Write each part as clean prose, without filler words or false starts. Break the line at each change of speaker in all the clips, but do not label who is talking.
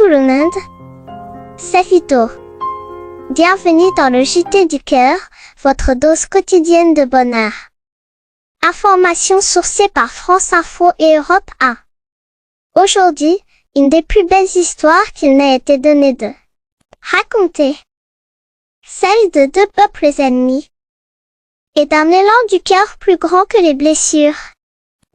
le monde, c'est Vito. Bienvenue dans le JT du cœur, votre dose quotidienne de bonheur. Informations sourcées par France Info et Europe 1. Aujourd'hui, une des plus belles histoires qu'il n'ait été donné de raconter. Celle de deux peuples ennemis. Et d'un élan du cœur plus grand que les blessures.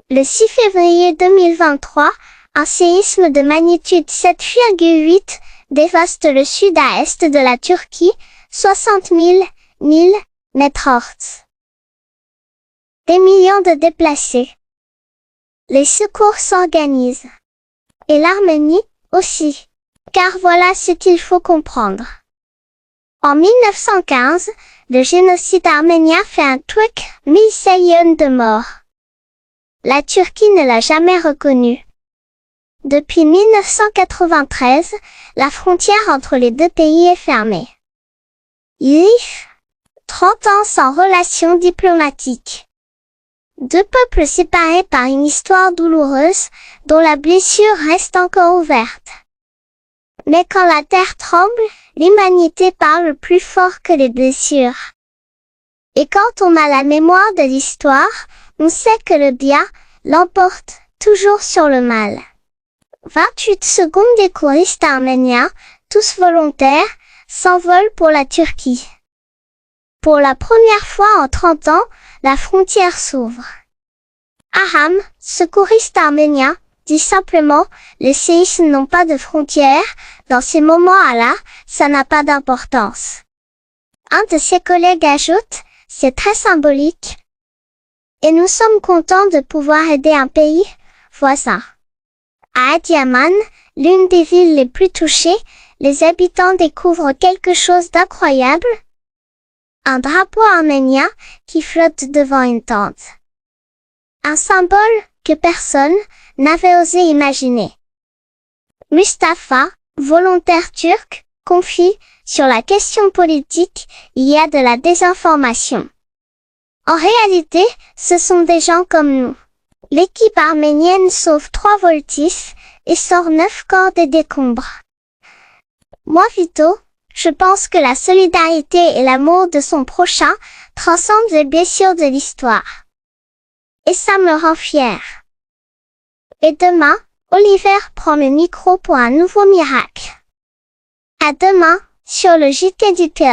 Le 6 février 2023, un séisme de magnitude 7,8 dévaste le sud à est de la Turquie, 60 000 mètres. Des millions de déplacés. Les secours s'organisent. Et l'Arménie aussi. Car voilà ce qu'il faut comprendre. En 1915, le génocide arménien fait un truc, 1000 millions de morts. La Turquie ne l'a jamais reconnu. Depuis 1993, la frontière entre les deux pays est fermée. 30 ans sans relations diplomatiques. Deux peuples séparés par une histoire douloureuse, dont la blessure reste encore ouverte. Mais quand la terre tremble, l'humanité parle plus fort que les blessures. Et quand on a la mémoire de l'histoire, on sait que le bien l'emporte toujours sur le mal. 28 secondes des choristes arméniens, tous volontaires, s'envolent pour la Turquie. Pour la première fois en 30 ans, la frontière s'ouvre. Aham, secouriste arménien, dit simplement, les séismes n'ont pas de frontières, dans ces moments-là, ça n'a pas d'importance. Un de ses collègues ajoute, c'est très symbolique. Et nous sommes contents de pouvoir aider un pays voisin. À Adiyaman, l'une des villes les plus touchées, les habitants découvrent quelque chose d'incroyable. Un drapeau arménien qui flotte devant une tente. Un symbole que personne n'avait osé imaginer. Mustafa, volontaire turc, confie, sur la question politique, il y a de la désinformation. En réalité, ce sont des gens comme nous. L'équipe arménienne sauve 3 voltifs et sort 9 corps des décombres. Moi Vito, je pense que la solidarité et l'amour de son prochain transcendent les blessures de l'histoire. Et ça me rend fière. Et demain, Oliver prend le micro pour un nouveau miracle. À demain, sur le JT du cœur.